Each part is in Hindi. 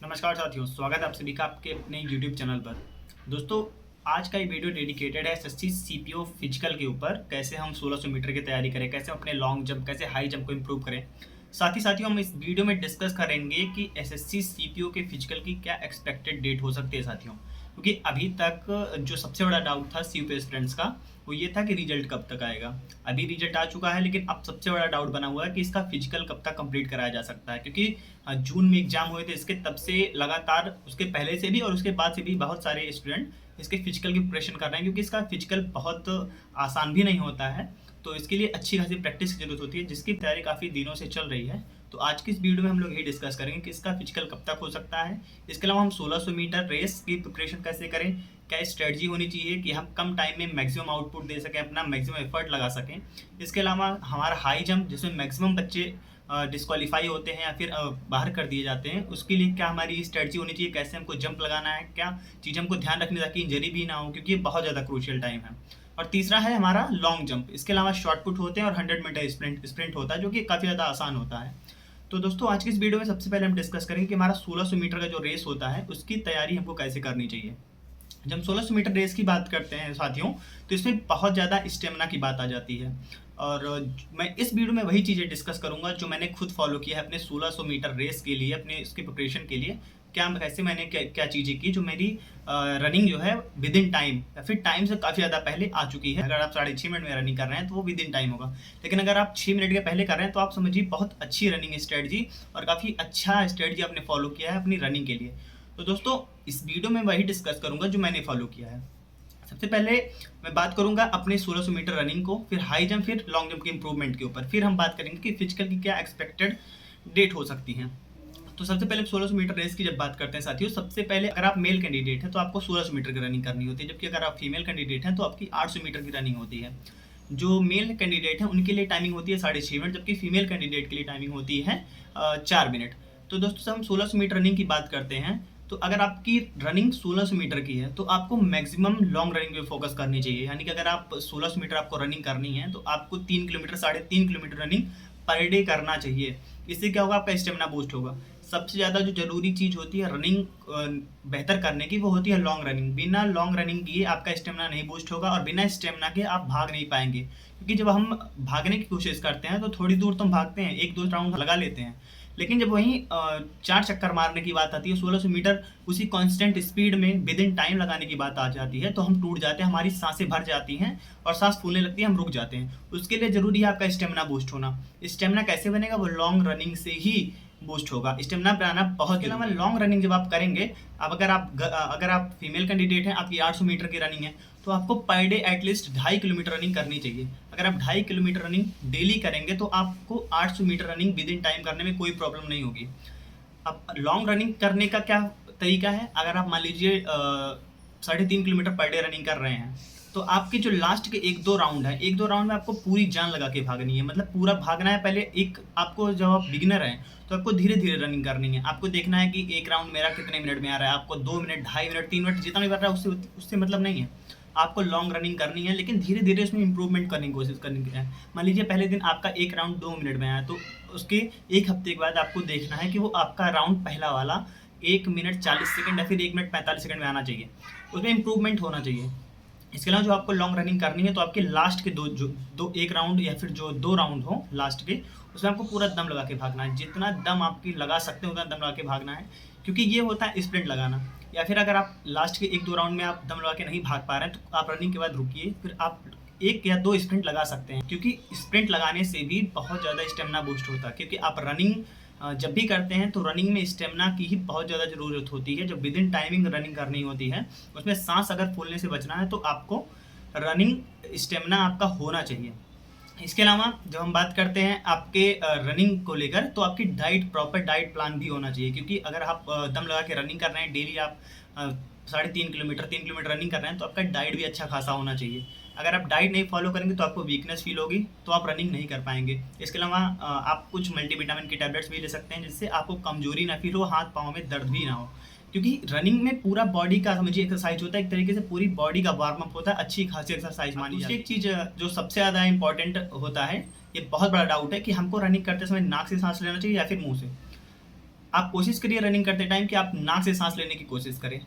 नमस्कार साथियों, स्वागत है आप सभी का आपके अपने YouTube चैनल पर। दोस्तों, आज का ये वीडियो डेडिकेटेड है एसएससी सीपीओ फिजिकल के ऊपर। कैसे हम 1600 मीटर की तैयारी करें, कैसे हम अपने लॉन्ग जंप, कैसे हाई जंप को इम्प्रूव करें। साथ ही साथियों हम इस वीडियो में डिस्कस करेंगे कि एसएससी सीपीओ के फिजिकल की क्या एक्सपेक्टेड डेट हो सकती है साथियों। क्योंकि अभी तक जो सबसे बड़ा डाउट था सीपीओ स्टूडेंट्स का वो ये था कि रिजल्ट कब तक आएगा। अभी रिजल्ट आ चुका है, लेकिन अब सबसे बड़ा डाउट बना हुआ है कि इसका फिजिकल कब तक कंप्लीट कराया जा सकता है। क्योंकि जून में एग्जाम हुए थे इसके, तब से लगातार उसके पहले से भी और उसके बाद से भी बहुत सारे स्टूडेंट इसके फिजिकल की प्रिपरेशन कर रहे हैं। क्योंकि इसका फिजिकल बहुत आसान भी नहीं होता है, तो इसके लिए अच्छी खासी प्रैक्टिस की जरूरत होती है, जिसकी तैयारी काफ़ी दिनों से चल रही है। तो आज की इस वीडियो में हम लोग यही डिस्कस करेंगे कि इसका फिजिकल कब तक हो सकता है। इसके अलावा हम 1600 मीटर रेस की प्रिपरेशन कैसे करें, क्या स्ट्रेटजी होनी चाहिए कि हम कम टाइम में मैक्सिमम आउटपुट दे सकें, अपना मैक्सिमम एफर्ट लगा सकें। इसके अलावा हमारा हाई जंप जिसमें मैक्सिमम बच्चे डिस्क्वालीफाई होते हैं या फिर बाहर कर दिए जाते हैं, उसके लिए क्या हमारी स्ट्रेटजी होनी चाहिए, कैसे हमको जंप लगाना है, क्या चीज़ हमको ध्यान रखनी ताकि इंजरी भी ना हो, क्योंकि ये बहुत ज़्यादा क्रूशियल टाइम है। और तीसरा है हमारा लॉन्ग जंप। इसके अलावा शॉर्ट पुट होते हैं और 100 मीटर स्प्रिंट होता है, जो कि काफ़ी ज़्यादा आसान होता है। तो दोस्तों, आज की इस वीडियो में सबसे पहले हम डिस्कस करेंगे कि हमारा 1600 मीटर का जो रेस होता है उसकी तैयारी हमको कैसे करनी चाहिए। जब हम 1600 मीटर रेस की बात करते हैं साथियों, तो इसमें बहुत ज़्यादा स्टेमिना की बात आ जाती है। और मैं इस वीडियो में वही चीज़ें डिस्कस करूंगा जो मैंने खुद फॉलो किया है अपने 1600 मीटर रेस के लिए, अपने इसकी प्रिपरेशन के लिए। कैसे मैंने क्या चीज़ें की जो मेरी रनिंग जो है विद इन टाइम या फिर टाइम से काफ़ी ज़्यादा पहले आ चुकी है। अगर आप 6.5 मिनट में रनिंग कर रहे हैं तो वो विद इन टाइम होगा, लेकिन अगर आप 6 मिनट के पहले कर रहे हैं तो आप समझिए बहुत अच्छी रनिंग स्ट्रेटजी और काफ़ी अच्छा स्ट्रेटजी आपने फॉलो किया है अपनी रनिंग के लिए। तो दोस्तों, इस वीडियो में वही डिस्कस करूंगा जो मैंने फॉलो किया है। सबसे पहले मैं बात करूंगा अपने 1600 मीटर रनिंग को, फिर हाई जंप, फिर लॉन्ग जंप के इंप्रूवमेंट के ऊपर। फिर हम बात करेंगे कि फिजिकल की क्या एक्सपेक्टेड डेट हो सकती है। तो सबसे पहले 1600 मीटर रेस की जब बात करते हैं साथियों, सबसे पहले अगर आप मेल कैंडिडेट हैं तो आपको 1600 मीटर की रनिंग करनी होती है, जबकि अगर आप फीमेल कैंडिडेट हैं तो आपकी 800 मीटर की रनिंग होती है। जो मेल कैंडिडेट हैं उनके लिए टाइमिंग होती है 6.5 मिनट, जबकि फीमेल कैंडिडेट के लिए टाइमिंग होती है 4 मिनट। तो दोस्तों, जब हम 1600 मीटर रनिंग की बात करते हैं तो अगर आपकी रनिंग 1600 मीटर की है तो आपको मैक्सिमम लॉन्ग रनिंग पे फोकस करनी चाहिए। यानी कि अगर आप 1600 मीटर आपको रनिंग करनी है तो आपको 3 kilometre 3.5 kilometre running per day करना चाहिए। इससे क्या होगा, आपका स्टेमिना बूस्ट होगा। सबसे ज़्यादा जो जरूरी चीज़ होती है रनिंग बेहतर करने की, वो होती है लॉन्ग रनिंग। बिना लॉन्ग रनिंग किए आपका स्टेमिना नहीं बूस्ट होगा और बिना स्टेमिना के आप भाग नहीं पाएंगे। क्योंकि जब हम भागने की कोशिश करते हैं तो थोड़ी दूर तो हम भागते हैं, 1-2 राउंड लगा लेते हैं, लेकिन जब वहीं 4 चक्कर मारने की बात आती है, 1600 मीटर उसी कांस्टेंट स्पीड में विद इन टाइम लगाने की बात आ जाती है, तो हम टूट जाते हैं, हमारी सांसें भर जाती हैं और सांस फूलने लगती है, हम रुक जाते हैं। उसके लिए जरूरी है आपका स्टेमिना बूस्ट होना। स्टेमिना कैसे बनेगा, वो लॉन्ग रनिंग से ही बूस्ट होगा। स्टेमिना बनाना बहुत जरूरी है। लॉन्ग रनिंग जब आप करेंगे, अब अगर आप फीमेल कैंडिडेट हैं, आपकी 800 मीटर की रनिंग है, तो आपको per day at least 2.5 kilometre running करनी चाहिए। अगर आप 2.5 किलोमीटर रनिंग डेली करेंगे तो आपको 800 metre running within time करने में कोई प्रॉब्लम नहीं होगी। अब लॉन्ग रनिंग करने का क्या तरीका है, अगर आप मान लीजिए 3.5 किलोमीटर पर डे रनिंग कर रहे हैं, तो आपके जो लास्ट के 1-2 राउंड है, 1-2 राउंड में आपको पूरी जान लगा के भागनी है। मतलब पूरा भागना है। पहले एक आपको, जब आप बिगिनर हैं तो आपको धीरे धीरे रनिंग करनी है। आपको देखना है कि एक राउंड मेरा कितने मिनट में आ रहा है। आपको 2 मिनट, 2.5 मिनट, 3 मिनट जितना भी बढ़ रहा है उससे मतलब नहीं है। आपको लॉन्ग रनिंग करनी है, लेकिन धीरे धीरे उसमें इंप्रूवमेंट करने की कोशिश करनी है। मान लीजिए पहले दिन आपका एक राउंड 2 मिनट में आया, तो उसके 1 हफ्ते के बाद आपको देखना है कि वो आपका राउंड पहला वाला 1 मिनट 40 सेकंड या फिर 1 मिनट 45 सेकंड में आना चाहिए। उसमें इंप्रूवमेंट होना चाहिए। इसके अलावा जो आपको लॉन्ग रनिंग करनी है, तो आपके लास्ट के एक राउंड या फिर जो 2 राउंड हो लास्ट के, उसमें आपको पूरा दम लगा के भागना है। जितना दम आपकी लगा सकते हैं उतना दम लगा के भागना है, क्योंकि ये होता है स्प्रिंट लगाना। या फिर अगर आप लास्ट के 1-2 राउंड में आप दम लगा के नहीं भाग पा रहे हैं, तो आप रनिंग के बाद रुकिए, फिर आप 1 या 2 स्प्रिंट लगा सकते हैं। क्योंकि स्प्रिंट लगाने से भी बहुत ज़्यादा स्टेमिना बूस्ट होता है। क्योंकि आप रनिंग जब भी करते हैं तो रनिंग में स्टेमिना की ही बहुत ज़्यादा ज़रूरत होती है। जब विद इन टाइमिंग रनिंग करनी होती है, उसमें सांस अगर फूलने से बचना है तो आपको रनिंग स्टेमिना आपका होना चाहिए। इसके अलावा जब हम बात करते हैं आपके रनिंग को लेकर, तो आपकी डाइट, प्रॉपर डाइट प्लान भी होना चाहिए। क्योंकि अगर आप दम लगा के रनिंग कर रहे हैं, डेली आप 3.5 किलोमीटर 3 किलोमीटर रनिंग कर रहे हैं, तो आपका डाइट भी अच्छा खासा होना चाहिए। अगर आप डाइट नहीं फॉलो करेंगे तो आपको वीकनेस फील होगी, तो आप रनिंग नहीं कर पाएंगे। इसके अलावा आप कुछ मल्टीविटामिन की टैबलेट्स भी ले सकते हैं, जिससे आपको कमजोरी ना फील हो, हाथ पाँव में दर्द भी ना हो। क्योंकि रनिंग में पूरा बॉडी का समझिए एक्सरसाइज होता है, एक तरीके से पूरी बॉडी का वार्म अप होता है, अच्छी खासी एक्सरसाइज मानी जाती है। एक चीज़ जो सबसे ज़्यादा इंपॉर्टेंट होता है, ये बहुत बड़ा डाउट है कि हमको रनिंग करते समय नाक से सांस लेना चाहिए या फिर मुंह से। आप कोशिश करिए रनिंग करते टाइम कि आप नाक से सांस लेने की कोशिश करें।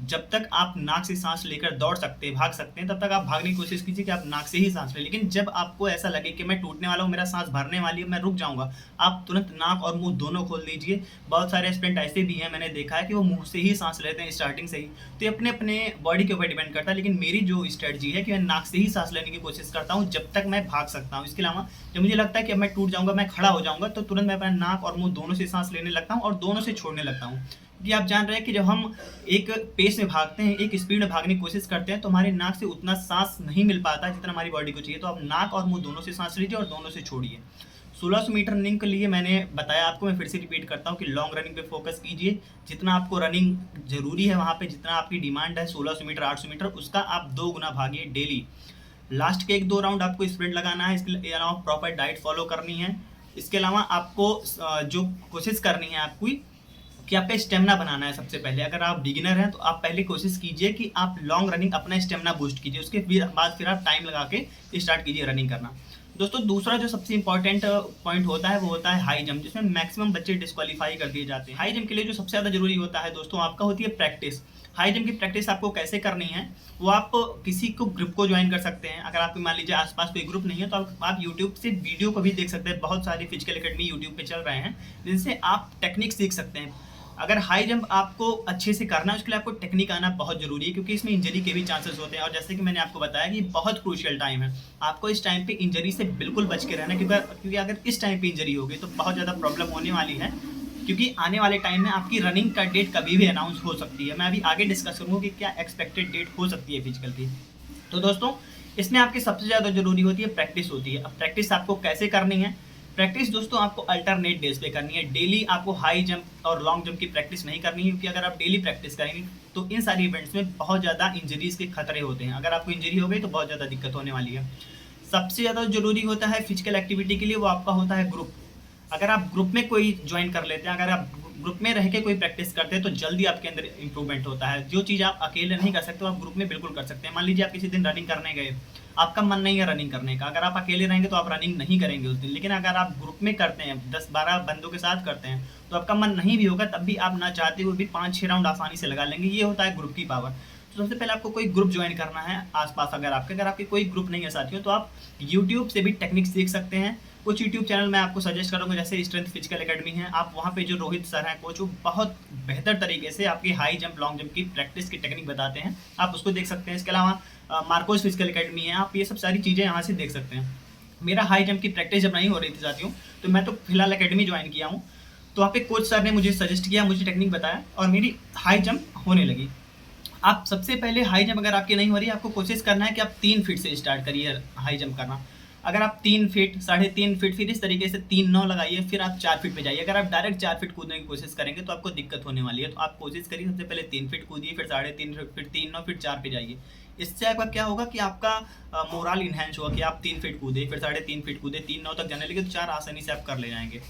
जब तक आप नाक से सांस लेकर दौड़ सकते हैं, भाग सकते हैं, तब तक आप भागने की कोशिश कीजिए कि आप नाक से ही सांस लें। लेकिन जब आपको ऐसा लगे कि मैं टूटने वाला हूँ, मेरा सांस भरने वाली है, मैं रुक जाऊंगा, आप तुरंत नाक और मुंह दोनों खोल दीजिए। बहुत सारे एस्पिरेंट ऐसे भी हैं, मैंने देखा है कि वो मुंह से ही सांस लेते हैं स्टार्टिंग से ही। तो ये अपने अपने बॉडी के ऊपर डिपेंड करता है, लेकिन मेरी जो स्ट्रेटजी है कि मैं नाक से ही सांस लेने की कोशिश करता हूँ जब तक मैं भाग सकता हूँ। इसके अलावा जब मुझे लगता है कि अब मैं टूट जाऊंगा, मैं खड़ा हो जाऊंगा, तो तुरंत मैं अपना नाक और मुंह दोनों से सांस लेने लगता हूँ और दोनों से छोड़ने लगता हूँ। कि आप जान रहे हैं कि जब हम एक पेस में भागते हैं, एक स्पीड में भागने की कोशिश करते हैं, तो हमारे नाक से उतना सांस नहीं मिल पाता जितना हमारी बॉडी को चाहिए। तो आप नाक और मुंह दोनों से सांस लीजिए और दोनों से छोड़िए। 1600 मीटर रनिंग के लिए मैंने बताया आपको, मैं फिर से रिपीट करता हूँ कि लॉन्ग रनिंग पे फोकस कीजिए। जितना आपको रनिंग जरूरी है वहाँ पे, जितना आपकी डिमांड है 1600 मीटर 800 मीटर, उसका आप 2 गुना भागिए डेली। लास्ट के 1-2 राउंड आपको स्प्रिंट लगाना है। इसके अलावा प्रॉपर डाइट फॉलो करनी है। इसके अलावा आपको जो कोशिश करनी है आपको कि आप पे स्टेमिना बनाना है। सबसे पहले अगर आप बिगिनर हैं तो आप पहले कोशिश कीजिए कि आप लॉन्ग रनिंग अपना स्टेमिना बूस्ट कीजिए, उसके बाद फिर आप टाइम लगा के स्टार्ट कीजिए रनिंग करना। दोस्तों दूसरा जो सबसे इंपॉर्टेंट पॉइंट होता है वो होता है हाई जंप, जिसमें मैक्सिमम बच्चे डिस्क्वालीफाई कर दिए जाते हैं। हाई जंप के लिए जो सबसे ज़्यादा जरूरी होता है दोस्तों आपका होती है प्रैक्टिस। हाई जंप की प्रैक्टिस आपको कैसे करनी है, वो आप किसी को ग्रुप को ज्वाइन कर सकते हैं। अगर आपके मान लीजिए आसपास कोई ग्रुप नहीं है तो आप यूट्यूब से वीडियो को भी देख सकते हैं। बहुत सारे फिजिकल एकेडमी यूट्यूब पे चल रहे हैं जिनसे आप टेक्निक सीख सकते हैं। अगर हाई जंप आपको अच्छे से करना है उसके लिए आपको टेक्निक आना बहुत जरूरी है, क्योंकि इसमें इंजरी के भी चांसेस होते हैं। और जैसे कि मैंने आपको बताया कि बहुत क्रूशियल टाइम है, आपको इस टाइम पे इंजरी से बिल्कुल बच के रहना है, क्योंकि अगर इस टाइम पे इंजरी होगी तो बहुत ज़्यादा प्रॉब्लम होने वाली है। क्योंकि आने वाले टाइम में आपकी रनिंग का डेट कभी भी अनाउंस हो सकती है। मैं अभी आगे डिस्कस करूँगा कि क्या एक्सपेक्टेड डेट हो सकती है फिजिकल की। तो दोस्तों इसमें आपकी सबसे ज़्यादा जरूरी होती है प्रैक्टिस होती है। अब प्रैक्टिस आपको कैसे करनी है? प्रैक्टिस दोस्तों आपको अल्टरनेट डेज पे करनी है। डेली आपको हाई जंप और लॉन्ग जंप की प्रैक्टिस नहीं करनी है, क्योंकि अगर आप डेली प्रैक्टिस करेंगे तो इन सारी इवेंट्स में बहुत ज़्यादा इंजरीज के खतरे होते हैं। अगर आपको इंजरी हो गई तो बहुत ज़्यादा दिक्कत होने वाली है। सबसे ज़्यादा जरूरी होता है फिजिकल एक्टिविटी के लिए, वो आपका होता है ग्रुप। अगर आप ग्रुप में कोई ज्वाइन कर लेते हैं, अगर आप ग्रुप में रह के कोई प्रैक्टिस करते हैं तो जल्दी आपके अंदर इंप्रूवमेंट होता है। जो चीज़ आप अकेले नहीं कर सकते आप ग्रुप में बिल्कुल कर सकते हैं। मान लीजिए आप किसी दिन रनिंग करने गए, आपका मन नहीं है रनिंग करने का, अगर आप अकेले रहेंगे तो आप रनिंग नहीं करेंगे उस दिन। लेकिन अगर आप ग्रुप में करते हैं, 10-12 बंदों के साथ करते हैं, तो आपका मन नहीं भी होगा तब भी आप ना चाहते हुए भी 5-6 राउंड आसानी से लगा लेंगे। ये होता है ग्रुप की पावर। तो सबसे पहले आपको कोई ग्रुप ज्वाइन करना है आसपास। अगर आपके कोई ग्रुप नहीं है साथियों, तो आप यूट्यूब से भी टेक्निक सीख सकते हैं। कुछ यूट्यूब चैनल मैं आपको सजेस्ट करूँगा, जैसे स्ट्रेंथ फिजिकल एकेडमी है। आप वहाँ पे जो रोहित सर हैं कोच, वो बहुत बेहतर तरीके से आपकी हाई जंप लॉन्ग जंप की प्रैक्टिस की टेक्निक बताते हैं, आप उसको देख सकते हैं। इसके अलावा मार्कोस फिजिकल एकेडमी है, आप ये सब सारी चीज़ें यहाँ से देख सकते हैं। मेरा हाई जंप की प्रैक्टिस जब नहीं हो रही थी साथियों, तो मैं तो फिलहाल एकेडमी ज्वाइन किया हूँ। तो वहाँ पे कोच सर ने मुझे सजेस्ट किया, मुझे टेक्निक बताया और मेरी हाई जंप होने लगी। आप सबसे पहले हाई जंप अगर आपकी नहीं हो रही है, आपको कोशिश करना है कि आप 3 फीट से स्टार्ट करिए हाई जंप करना। अगर आप 3 फीट, 3.5 फीट, फिर इस तरीके से 3-9 लगाइए, फिर आप 4 फीट पे जाइए। अगर आप डायरेक्ट 4 फीट कूदने की कोशिश करेंगे तो आपको दिक्कत होने वाली है। तो आप कोशिश करिए सबसे पहले 3 फीट कूदिए, फिर 3.5 फीट, 3-9 फिर 4 पे जाइए। इससे आपका क्या होगा कि आपका मोरल इन्हेंस होगा कि आप 3 फीट कूदे, फिर 3.5 फीट कूदे, 3-9 तक जाने लगे तो 4 आसानी से आप कर ले जाएंगे।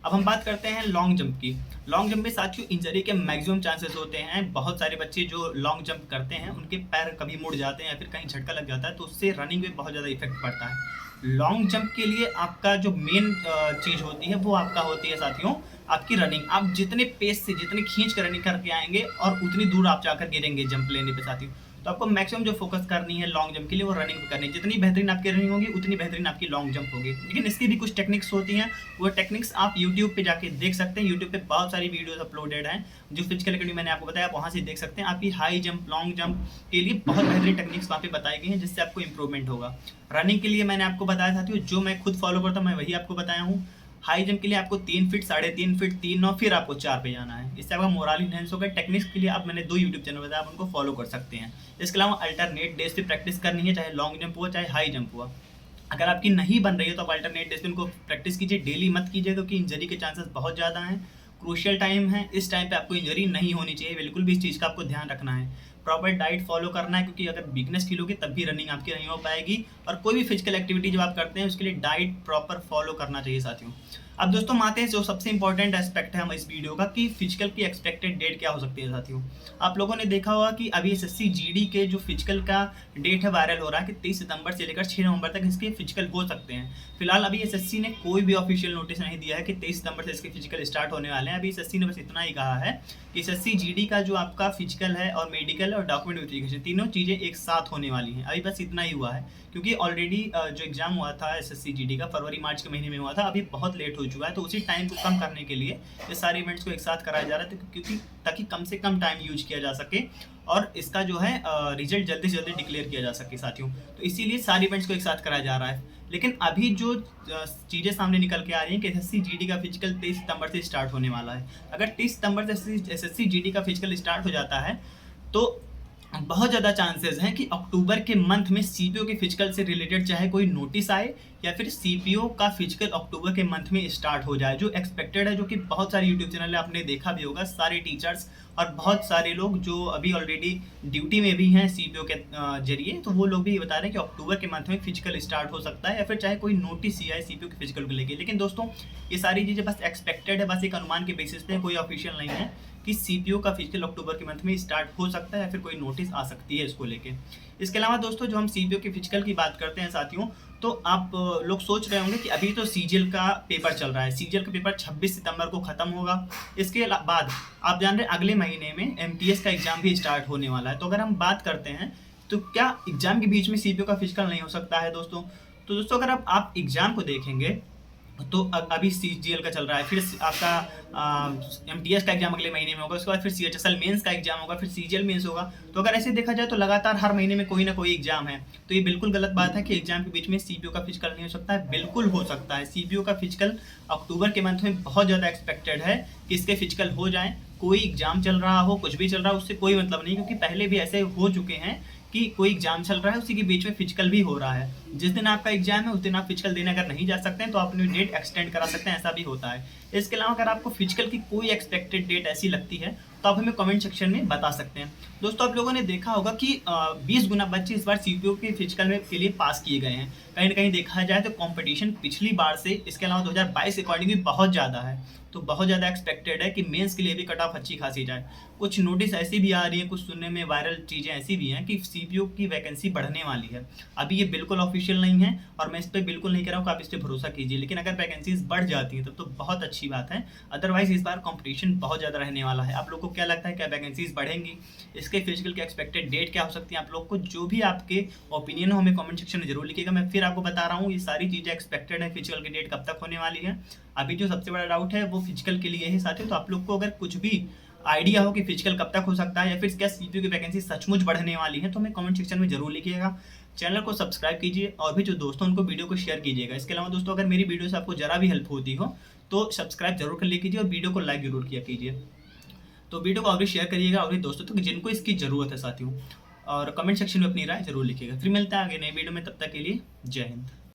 अब हम बात करते हैं लॉन्ग जंप की। लॉन्ग जंप में साथियों इंजरी के मैक्सिमम चांसेस होते हैं। बहुत सारे बच्चे जो लॉन्ग जंप करते हैं उनके पैर कभी मुड़ जाते हैं या फिर कहीं झटका लग जाता है, तो उससे रनिंग में बहुत ज़्यादा इफेक्ट पड़ता है। लॉन्ग जंप के लिए आपका जो मेन चीज़ होती है वो आपका होती है साथियों आपकी रनिंग। आप जितने पेस से, जितने खींच कर रनिंग करके आएंगे और उतनी दूर आप जाकर गिरेंगे जंप लेने पे साथियों। तो आपको मैक्सिमम जो फोकस करनी है लॉन्ग जंप के लिए वो रनिंग पे करनी है। जितनी बेहतरीन आपकी रनिंग होगी उतनी बेहतरीन आपकी लॉन्ग जंप होगी। लेकिन इसकी भी कुछ टेक्निक्स होती हैं, वो टेक्निक्स आप यूट्यूब पे जाके देख सकते हैं। यूट्यूब पे बहुत सारी वीडियोस अपलोडेड हैं जो फिजिकल एकेडमी मैंने आपको बताया, आप वहाँ से देख सकते हैं। आपकी हाई जंप लॉन्ग जंप के लिए बहुत बेहतरीन टेक्निक्स वहाँ पे बताई गई हैं, जिससे आपको इंप्रूवमेंट होगा। रनिंग के लिए मैंने आपको बताया साथियों, जो मैं खुद फॉलो करता हूँ मैं वही आपको बताया हूँ। हाई जंप के लिए आपको 3 फीट, 3.5 फीट, 3-9 फिर आपको 4 पे जाना है। इससे आपका मोरल इनहेंस होगा। टेक्निक्स के लिए आप मैंने 2 यूट्यूब चैनल बताया, आप उनको फॉलो कर सकते हैं। इसके अलावा अल्टरनेट डेज पे प्रैक्टिस करनी है, चाहे लॉन्ग जंप हुआ चाहे हाई जंप हुआ। अगर आपकी नहीं बन रही है तो आप अल्टरनेट डेज पे उनको प्रैक्टिस कीजिए, डेली मत कीजिए, क्योंकि इंजरी के चांसेस बहुत ज़्यादा हैं। क्रूशियल टाइम है, इस टाइम पे आपको इंजरी नहीं होनी चाहिए, बिल्कुल भी इस चीज़ का आपको ध्यान रखना है। प्रॉपर डाइट फॉलो करना है, क्योंकि अगर वीकनेस फील होगी तब भी रनिंग आपकी नहीं हो पाएगी। और कोई भी फिजिकल एक्टिविटी जब आप करते हैं उसके लिए डाइट प्रॉपर फॉलो करना चाहिए साथियों। अब दोस्तों आते हैं जो सबसे इंपॉर्टेंट एस्पेक्ट है हम इस वीडियो का कि फिजिकल की एक्सपेक्टेड डेट क्या हो सकती है साथियों। आप लोगों ने देखा होगा कि अभी एसएससी जीडी के जो फिजिकल का डेट है वायरल हो रहा है कि 23 सितंबर से लेकर 6 नवंबर तक इसके फिजिकल हो सकते हैं। फिलहाल अभी एसएससी ने कोई भी ऑफिशियल नोटिस नहीं दिया है कि 23 सितंबर से इसके फिजिकल स्टार्ट होने वाले हैं। अभी एसएससी ने बस इतना ही कहा है कि एसएससी जीडी का जो आपका फिजिकल है और मेडिकल और डॉक्यूमेंट वेरिफिकेशन तीनों चीज़ें एक साथ होने वाली हैं। अभी बस इतना ही हुआ है क्योंकि ऑलरेडी जो एग्जाम हुआ था एसएससी जीडी का फरवरी मार्च के महीने में हुआ था, अभी बहुत लेट हो चुका है। तो उसी टाइम को कम करने के लिए ये सारे इवेंट्स को एक साथ कराया जा रहा है क्योंकि ताकि कम से कम टाइम यूज किया जा सके और इसका जो है रिजल्ट जल्दी से जल्दी डिक्लेयर किया जा सके साथियों। तो इसीलिए सारे इवेंट्स को एक साथ कराया जा रहा है। लेकिन अभी जो चीज़ें सामने निकल के आ रही हैं कि एसएससी जीडी का फिजिकल 23 सितंबर से स्टार्ट होने वाला है। अगर 23 सितंबर से एसएससी जीडी का फिजिकल स्टार्ट हो जाता है तो बहुत ज़्यादा चांसेस हैं कि अक्टूबर के मंथ में सीपीओ के फिजिकल से रिलेटेड चाहे कोई नोटिस आए या फिर सीपीओ का फिजिकल अक्टूबर के मंथ में स्टार्ट हो जाए, जो एक्सपेक्टेड है, जो कि बहुत सारे यूट्यूब चैनल आपने देखा भी होगा। सारे टीचर्स और बहुत सारे लोग जो अभी ऑलरेडी ड्यूटी में भी हैं सीपीओ के जरिए, तो वो लोग भी बता रहे हैं कि अक्टूबर के मंथ में फिजिकल स्टार्ट हो सकता है या फिर चाहे कोई नोटिस ही आए सीपीओ के फिजिकल को लेकर। लेकिन दोस्तों ये सारी चीज़ें बस एक्सपेक्टेड है, बस एक अनुमान के बेसिस पे, कोई ऑफिशियल नहीं है कि सीपीओ का फिजिकल अक्टूबर के मंथ में स्टार्ट हो सकता है या फिर कोई नोटिस आ सकती है इसको लेके। इसके अलावा दोस्तों जो हम सीपीओ के फिजिकल की बात करते हैं साथियों, तो आप लोग सोच रहे होंगे कि अभी तो सीजीएल का पेपर चल रहा है। सीजीएल का पेपर 26 सितंबर को ख़त्म होगा। इसके बाद आप जान रहे हैं अगले महीने में एमटीएस का एग्ज़ाम भी स्टार्ट होने वाला है। तो अगर हम बात करते हैं तो क्या एग्ज़ाम के बीच में सीपीओ का फिजिकल नहीं हो सकता है दोस्तों? तो दोस्तों अगर आप एग्ज़ाम को देखेंगे तो अभी सीजीएल का चल रहा है, फिर आपका एमटीएस का एग्जाम अगले महीने में होगा, उसके बाद फिर सीएचएसएल मेंस का एग्जाम होगा, फिर सीजीएल मेंस होगा। तो अगर ऐसे देखा जाए तो लगातार हर महीने में कोई ना कोई एग्जाम है। तो ये बिल्कुल गलत बात है कि एग्जाम के बीच में सीपीओ का फिजिकल नहीं हो सकता है। बिल्कुल हो सकता है। सीपीओ का फिजिकल अक्टूबर के मंथ में बहुत ज़्यादा एक्सपेक्टेड है कि इसके फिजिकल हो जाए। कोई एग्जाम चल रहा हो, कुछ भी चल रहा हो, उससे कोई मतलब नहीं, क्योंकि पहले भी ऐसे हो चुके हैं कि कोई एग्जाम चल रहा है उसी के बीच में फिजिकल भी हो रहा है। जिस दिन आपका एग्जाम है उस दिन आप फिजिकल देने अगर नहीं जा सकते हैं तो आप अपनी डेट एक्सटेंड करा सकते हैं, ऐसा भी होता है। इसके अलावा अगर आपको फिजिकल की कोई एक्सपेक्टेड डेट ऐसी लगती है तो आप हमें कमेंट सेक्शन में बता सकते हैं। दोस्तों आप लोगों ने देखा होगा कि 20 गुना बच्चे इस बार सीपीओ के फिजिकल में के लिए पास किए गए हैं। कहीं ना कहीं देखा जाए तो कंपटीशन पिछली बार से, इसके अलावा 2022 के अकॉर्डिंग भी बहुत ज़्यादा है। तो बहुत ज़्यादा एक्सपेक्टेड है कि मेंस के लिए भी कट ऑफ अच्छी खासी जाए। कुछ नोटिस ऐसी भी आ रही है, कुछ सुनने में वायरल चीज़ें ऐसी भी हैं कि सीपीओ की वैकेंसी बढ़ने वाली है। अभी ये बिल्कुल ऑफिशियल नहीं है और मैं इस पर बिल्कुल नहीं कह रहा हूँ कि आप इस पर भरोसा कीजिए, लेकिन अगर वैकेंसीज बढ़ जाती हैं तब तो बहुत अच्छी बात है। अदरवाइज इस बार कॉम्पिटिशन बहुत ज़्यादा रहने वाला है। आप लोग को क्या लगता है, क्या वैकेंसीज बढ़ेंगी? इसके फिजिकल की एक्सपेक्टेड डेट क्या हो सकती है? आप लोग को जो भी आपके ओपिनियन हो हमें कमेंट सेक्शन में जरूर लिखिएगा। मैं फिर आपको बता रहा हूँ ये सारी चीज़ें एक्सपेक्टेड है। फिजिकल की डेट कब तक होने वाली है, अभी जो सबसे बड़ा डाउट है वो फिजिकल के लिए है साथियों। तो आप लोग को अगर कुछ भी आइडिया हो कि फिजिकल कब तक हो सकता है या फिर क्या सीपीओ की वैकेंसी सचमुच बढ़ने वाली है, तो हमें कमेंट सेक्शन में जरूर लिखिएगा। चैनल को सब्सक्राइब कीजिए और भी जो दोस्तों उनको वीडियो को शेयर कीजिएगा। इसके अलावा दोस्तों अगर मेरी वीडियो से आपको जरा भी हेल्प होती हो तो सब्सक्राइब जरूर कर लीजिए और वीडियो को लाइक जरूर किया कीजिए। तो वीडियो को और भी शेयर करिएगा और भी दोस्तों तक जिनको इसकी ज़रूरत है साथियों। और कमेंट सेक्शन में अपनी राय जरूर लिखिएगा। फिर मिलते हैं आगे नई वीडियो में, तब तक के लिए जय हिंद।